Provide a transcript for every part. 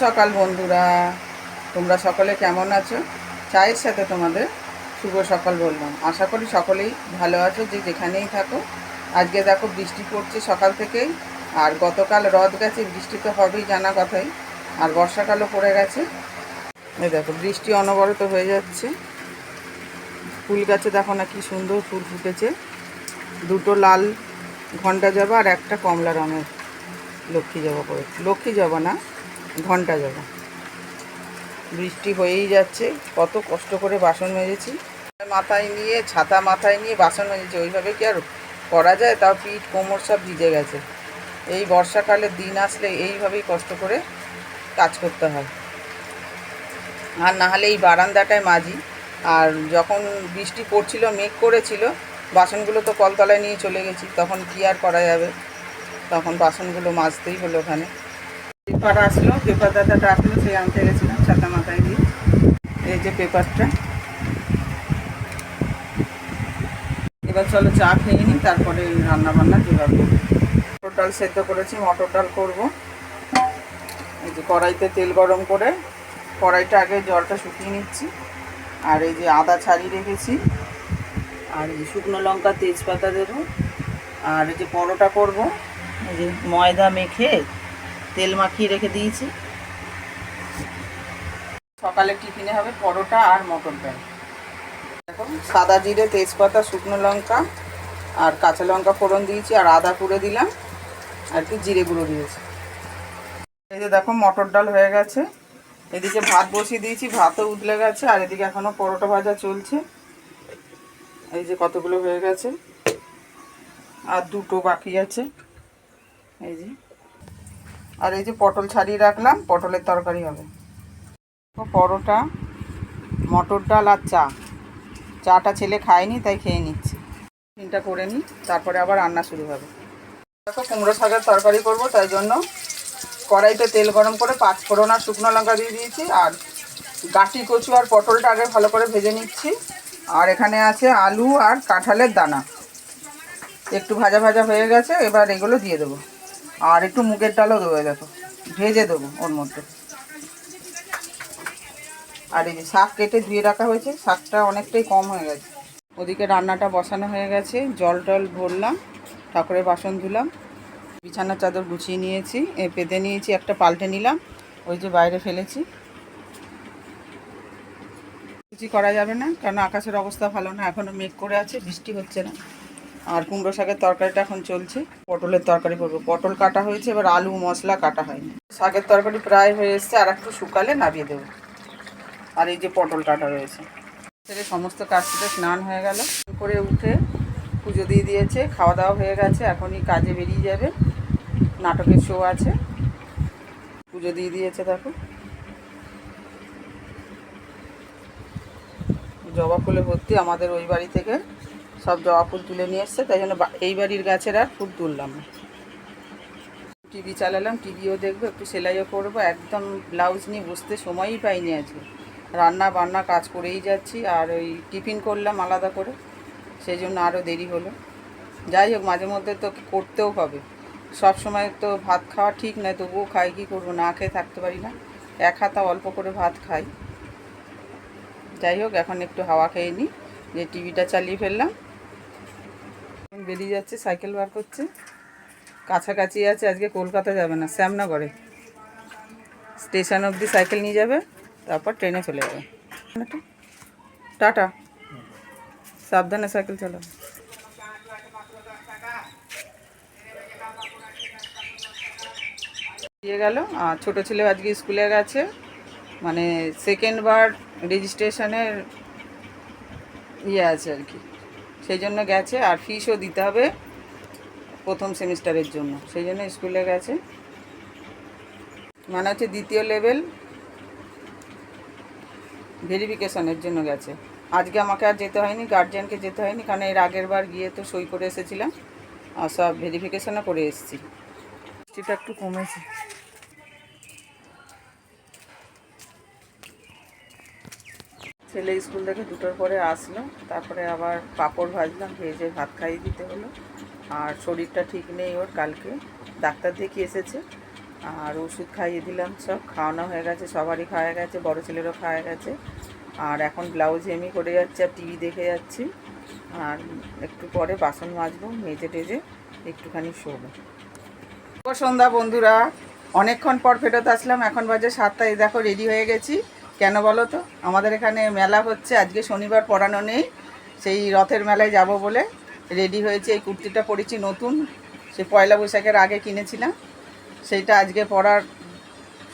সকাল বন্ধুরা, তোমরা সকলে কেমন আছো? চায়ের সাথে তোমাদের শুভ সকাল বললাম। আশা করি সকলেই ভালো আছো, যে যেখানেই থাকো। আজকে দেখো বৃষ্টি পড়ছে সকাল থেকেই, আর গতকাল রথ গেছে, বৃষ্টি তো হবেই জানা কথাই, আর বর্ষাকালও পড়ে গেছে। এই দেখো বৃষ্টি অনবরত হয়ে যাচ্ছে। ফুল গাছে দেখো না কি সুন্দর ফুল ফুটেছে, দুটো লাল ঘণ্টা জবা আর একটা কমলা রঙের লক্ষ্মী জবা পড়েছে। লক্ষ্মী জবা না, ঘণ্টা জবা। বৃষ্টি হয়েই যাচ্ছে, কত কষ্ট করে বাসন মেজেছি, মাথায় নিয়ে ছাতা মাথায় নিয়ে বাসন মেজেছি। ওইভাবে কি আর করা যায়? তাও পিঠ কোমর সব ভিজে গেছে। এই বর্ষাকালের দিন আসলে এইভাবেই কষ্ট করে কাজ করতে হয়, আর না হলে এই বারান্দাটায় মাজি। আর যখন বৃষ্টি পড়ছিল, মেঘ করেছিল, বাসনগুলো তো কলতলায় নিয়ে চলে গেছি, তখন কি আর করা যাবে, তখন বাসনগুলো মাজতেই হলো। ওখানে পেপার আসলো, পেপার দাদাটা আসলো, সেই আনতে গেছিলাম ছাতা মাথায় দিয়ে। এই যে পেপারটা। এবার চলো চা খেয়ে নিই, তারপরে রান্না বান্না জোগাড় করবো। মটর ডাল সেদ্ধ করেছি, মটর ডাল করবো। এই যে কড়াইতে তেল গরম করে কড়াইটা আগে জলটা শুকিয়ে নিচ্ছি, আর এই যে আদা ছাড়িয়ে রেখেছি, আর এই যে শুকনো লঙ্কা তেজপাতা দেবো, আর এই যে পরোটা করব। এই যে ময়দা মেখে তেল মাখিয়ে রেখে দিয়েছি। সকালে টিফিনে হবে পরোটা আর মটর ডাল। দেখো সাদা জিরে তেজপাতা শুকনো লঙ্কা আর কাঁচা লঙ্কা ফোড়ন দিয়েছি, আর আদা পুড়ে দিলাম, আর কি জিরে গুঁড়ো দিয়েছি। এই যে দেখো মটর ডাল হয়ে গেছে। এদিকে ভাত বসিয়ে দিয়েছি, ভাতও উতলে গেছে, আর এদিকে এখনও পরোটা ভাজা চলছে। এই যে কতগুলো হয়ে গেছে, আর দুটো বাকি আছে। এই যে, আর এই যে পটল ছাড়িয়ে রাখলাম, পটলের তরকারি হবে। পরোটা, মটর ডাল আর চাটা ছেলে খায়নি, তাই খেয়ে নিচ্ছি। টিফিনটা করে নিই, তারপরে আবার রান্না শুরু হবে। দেখো কুমড়ো শাকের তরকারি করব, তাই জন্য কড়াইতে তেল গরম করে পাঁচফোড়ন আর শুকনো লঙ্কা দিয়ে দিয়েছি, আর গাঁটি কচু আর পটলটা আগে ভালো করে ভেজে নিচ্ছি। আর এখানে আছে আলু আর কাঁঠালের দানা, একটু ভাজা ভাজা হয়ে গেছে। এবার এগুলো দিয়ে দেবো, আর একটু মুগের ডালও দেবো, দেখো ভেজে দেবো ওর মধ্যে। আর এই যে শাক কেটে ধুয়ে রাখা হয়েছে, শাকটা অনেকটাই কম হয়ে গেছে। ওদিকে রান্নাটা বসানো হয়ে গেছে, জল টল ভরলাম, ঠাকুরের বাসন ধুলাম, বিছানার চাদর গুছিয়ে নিয়েছি, পেতে নিয়েছি, একটা পাল্টে নিলাম, ওই যে বাইরে ফেলেছি। কিছু করা যাবে না, কারণ আকাশের অবস্থা ভালো না, এখনও মেঘ করে আছে, বৃষ্টি হচ্ছে না। আর কুমড়ো শাকের তরকারিটা এখন চলছে। পটলের তরকারি করবো, পটল কাটা হয়েছে, এবার আলু মশলা কাটা হয়নি। শাকের তরকারি প্রায় হয়ে এসছে, আর একটু শুকালে নামিয়ে দেবো। আর এই যে পটল কাটা রয়েছে। থেকে সমস্ত কাজ থেকে স্নান হয়ে গেল, করে উঠে পুজো দিয়ে দিয়েছে, খাওয়া দাওয়া হয়ে গেছে, এখনই কাজে বেরিয়ে যাবে, নাটকের শো আছে। পুজো দিয়ে দিয়েছে, দেখো জবা ফুলে ভর্তি। আমাদের ওই বাড়ি থেকে সব জবা ফুল তুলে নিয়ে এসছে, তাই জন্য এই বাড়ির গাছের আর ফুল তুললাম না। টিভি চালালাম, টিভিও দেখবো, একটু সেলাইও করবো। একদম ব্লাউজ নিয়ে বসতে সময়ই পাইনি আজকে, রান্না বান্না কাজ করেই যাচ্ছি, আর ওই টিফিন করলাম আলাদা করে, সেই জন্য আরও দেরি হলো। যাই হোক, মাঝে মধ্যে তো করতেও হবে, সব সময় তো ভাত খাওয়া ঠিক নয়, তবুও খাই, কী করবো, না খেয়ে থাকতে পারি না, এক হাতা অল্প করে ভাত খাই। যাই হোক, এখন একটু হাওয়া খেয়ে নিই, যে টিভিটা চালিয়ে ফেললাম। বেরিয়ে যাচ্ছে, সাইকেল বার করছে, কাছাকাছি আছে, আজকে কলকাতা যাবে না, শ্যামনগরে স্টেশন অবধি সাইকেল নিয়ে যাবে, তারপর ট্রেনে চলে যাবে। টাটা, সাবধানে সাইকেল চালাবে। দিয়ে গেল, আর ছোটো ছেলে আজকে স্কুলে গেছে, মানে সেকেন্ড বার রেজিস্ট্রেশনের আছে আর কি, সেই জন্য গেছে। আর ফিসও দিতে হবে প্রথম সেমিস্টারের জন্য, সেই জন্য স্কুলে গেছে, মানে হচ্ছে দ্বিতীয় লেভেল ভেরিফিকেশনের জন্য গেছে। আজকে আমাকে আর যেতে হয়নি, গার্জিয়ানকে যেতে হয়নি, কারণ এর আগের বার গিয়ে তো সই করে এসেছিলাম, আর সব ভেরিফিকেশনও করে এসেছি। বৃষ্টিটা একটু কমেছে। ছেলে স্কুল থেকে 2টোর পরে আসলো, তারপরে আবার পাঁপড় ভাজলাম, ভেজে ভাত খাইয়ে দিতে হলো। আর শরীরটা ঠিক নেই ওর, কালকে ডাক্তার দেখিয়ে এসেছে, আর ওষুধ খাইয়ে দিলাম, সব খাওয়ানো হয়ে গেছে, সবারই খাওয়া গেছে, বড় ছেলেরও খাওয়া গেছে। আর এখন ব্লাউজ হেমি করে যাচ্ছি আর টিভি দেখে যাচ্ছি। আর একটু পরে বাসন মাজবো, মেজে টেজে একটুখানি শোবো। সন্ধ্যা বন্ধুরা, অনেকক্ষণ পর ফেরত আসলাম। এখন বাজে 7টা। এই দেখো রেডি হয়ে গেছি। কেন বলো তো? আমাদের এখানে মেলা হচ্ছে, আজকে শনিবার পড়ানো নেই, সেই রথের মেলায় যাব বলে রেডি হয়েছে। এই কুর্তিটা পরেছি নতুন, সে পয়লা বৈশাখের আগে কিনেছিলাম, সেইটা আজকে পরার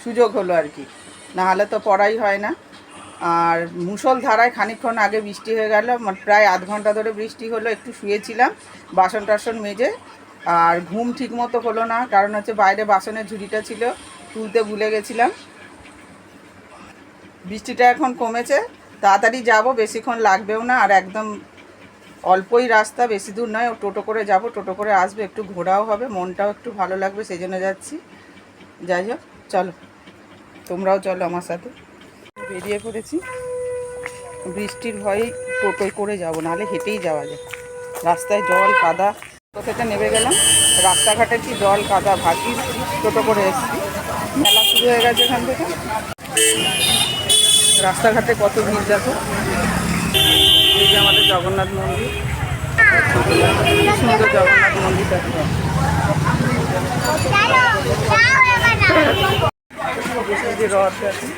সুযোগ হলো আর কি, নাহলে তো পড়াই হয় না। আর মুষলধারায় খানিকক্ষণ আগে বৃষ্টি হয়ে গেল, প্রায় আধ ঘন্টা ধরে বৃষ্টি হলো। একটু শুয়েছিলাম, বাসন টাসন মেজে। আর ঘুম ঠিক মতো হলো না, কারণ হচ্ছে বাইরে বাসনের ঝুড়িটা ছিল, তুলতে ভুলে গেছিলাম। বৃষ্টিটা এখন কমেছে, তাড়াতাড়ি যাব, বেশিক্ষণ লাগবেও না। আর একদম অল্পই রাস্তা, বেশি দূর নয়। টোটো করে যাব, টোটো করে আসবে, একটু ঘোরাও হবে, মনটাও একটু ভালো লাগবে, সেই জন্য যাচ্ছি। যাই হোক, চলো তোমরাও চলো আমার সাথে। বেরিয়ে পড়েছি, বৃষ্টির ভয়ে টোটোয় করে যাব, নাহলে হেঁটেই যাওয়া যায়। রাস্তায় জল কাদা, টোটো থেকে নেমে গেলাম, রাস্তাঘাটে কি জল কাদা, ভাগ্যিস টোটো করে এসেছি। মেলা শুরু হয়ে গেছে এখান থেকে। রাস্তাঘাটে কত ভিড় দেখো। এই যে আমাদের জগন্নাথ মন্দির, কি সুন্দর জগন্নাথ মন্দির দেখো। এই যে রথ আছে,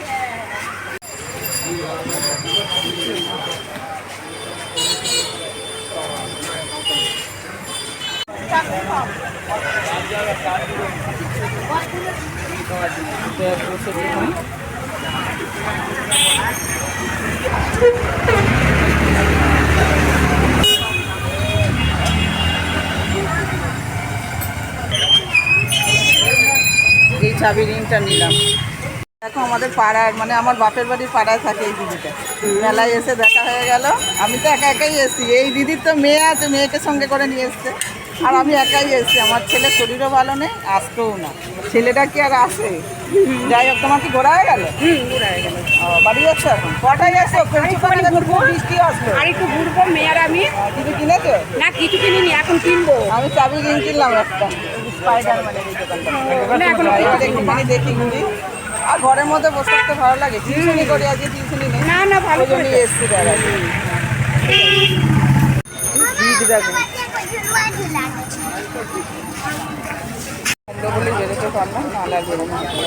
এই চাবি রিংটা নিলাম। দেখো আমাদের পাড়ার, মানে আমার বাপের বাড়ির পাড়ায় থাকে এই দিদিটা। মেলায় এসে দেখা হয়ে গেল। আমি তো একা একাই এসেছি, এই দিদির তো মেয়ে আছে, মেয়েকে সঙ্গে করে নিয়ে এসছে। আর আমি একাই এসেছি, আমার ছেলের শরীরও ভালো নেই, আসতেও না। ছেলেটা কি আর আসে? যাই হোক, তোমার কি ঘোরা হয়ে গেল? ঘোরা হয়ে গেল। বাড়ি যাচ্ছ এখন? কটায় যাচ্ছ? বৃষ্টি আসলো, আর একটু ঘুরবো। মেয়ের আমি কিছু কিনেছো? না, কিছু কিনিনি, এখন কিনবো। আমি চাবি রিং কিনলাম একটা, স্পাইডারম্যানের এই দোকানটা। দেখি ঘুরি। আর ঘরের মধ্যে বসে থাকতে ভালো লাগে, টিউশনি করি, আজকে টিউশনি নেই। না না, ভালো করে নিয়ে এসছি। বন্ধ বলে বেরোতে পারলাম, নাহলে আর বেরোনো হতো।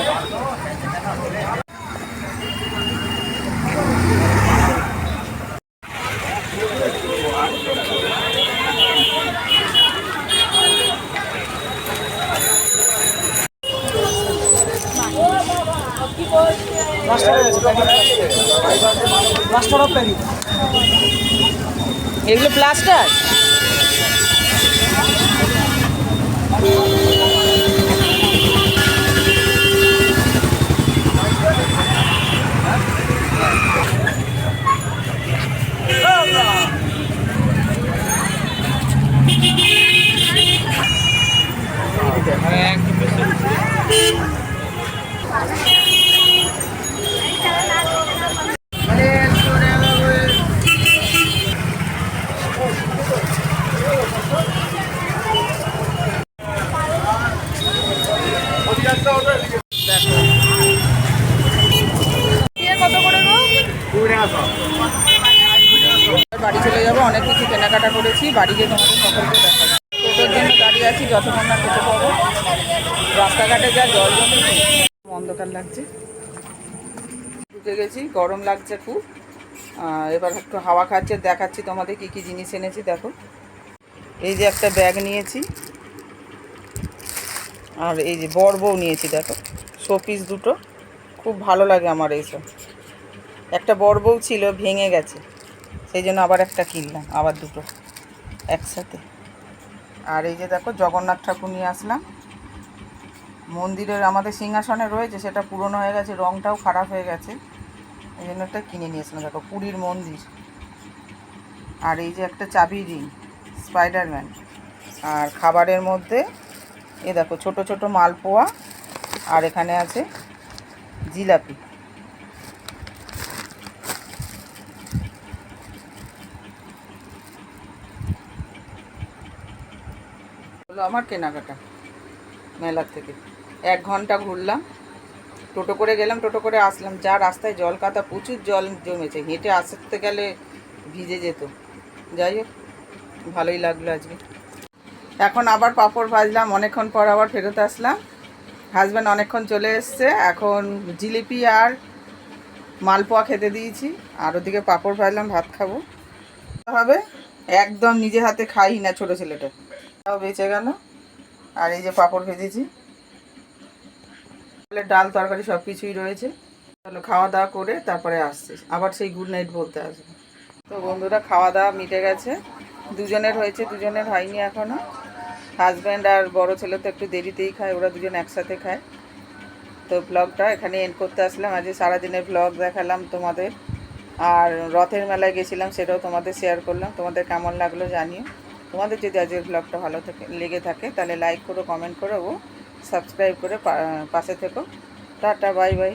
এগুলো প্লাস্টার। বাড়ি চলে যাবো, অনেক কিছু কেনাকাটা করেছি, বাড়ি গিয়ে তোমাদের সকলকে দেখাবো। টোটোর জন্য দাঁড়িয়ে আছি, যতক্ষণ না টোটো পাবো। রাস্তাঘাটে যা জল জমেছে, অন্ধকার লাগছে। ঢুকে গেছি, গরম লাগছে খুব। এবার একটু হাওয়া খাচ্ছে, দেখাচ্ছি তোমাদের কি কি জিনিস এনেছি। দেখো, এই যে একটা ব্যাগ নিয়েছি, আর এই যে বড় বউ নিয়েছি, দেখো শোপিস দুটো, খুব ভালো লাগে আমার এইসব। একটা বড় বউ ছিল, ভেঙে গেছে, সেই জন্য আবার একটা কিনলাম, আবার দুটো একসাথে। আর এই যে দেখো জগন্নাথ ঠাকুর নিয়ে আসলাম। মন্দিরের আমাদের সিংহাসনে রয়েছে, সেটা পুরনো হয়ে গেছে, রঙটাও খারাপ হয়ে গেছে, এই জন্য একটা কিনে নিয়ে আসলাম। দেখো পুরীর মন্দির। আর এই যে একটা চাবি রিং, স্পাইডারম্যান। আর খাবারের মধ্যে এ দেখো ছোট ছোট মালপোয়া, আর এখানে আছে জিলাপি। হলো আমার কেনাকাটা মেলার থেকে। 1 ঘন্টা ঘুরলাম, টোটো করে গেলাম, টোটো করে আসলাম। যা রাস্তায় জল কাদা, প্রচুর জল জমেছে, হেঁটে আসতে গেলে ভিজে যেত। যাই হোক, ভালোই লাগলো আজকে। এখন আবার পাঁপড় ভাজলাম, অনেকক্ষণ পর আবার ফেরত আসলাম। হাজব্যান্ড অনেকক্ষণ চলে এসছে, এখন জিলিপি আর মালপোয়া খেতে দিয়েছি, আর ওদিকে পাঁপড় ভাজলাম, ভাত খাবো হবে। একদম নিজে হাতে খাই না ছোটো ছেলেটা, তাও বেঁচে গেল। আর এই যে পাঁপড় ভেজেছি, ডাল তরকারি সব কিছুই রয়েছে। চলো খাওয়া দাওয়া করে তারপরে আসছি, আবার সেই গুড নাইট বলতে আসবো। তো বন্ধুরা, খাওয়া দাওয়া মিটে গেছে, দুজনের হয়েছে, দুজনের হয়নি এখনও। হাজব্যান্ড আর বড় ছেলে তো একটু দেরিতেই খায়, ওরা দুজন একসাথে খায়। তো ব্লগটা এখানে এন্ড করতে আসলাম। আজকে সারাদিনের ব্লগ দেখালাম তোমাদের, আর রথের মেলায় গেছিলাম সেটাও তোমাদের শেয়ার করলাম। তোমাদের কেমন লাগলো জানিও। তোমাদের যদি আজকের ব্লগটা ভালো লেগে থাকে তাহলে লাইক করো, কমেন্ট করো ও সাবস্ক্রাইব করে পাশে থেকো। Tata, bye bye.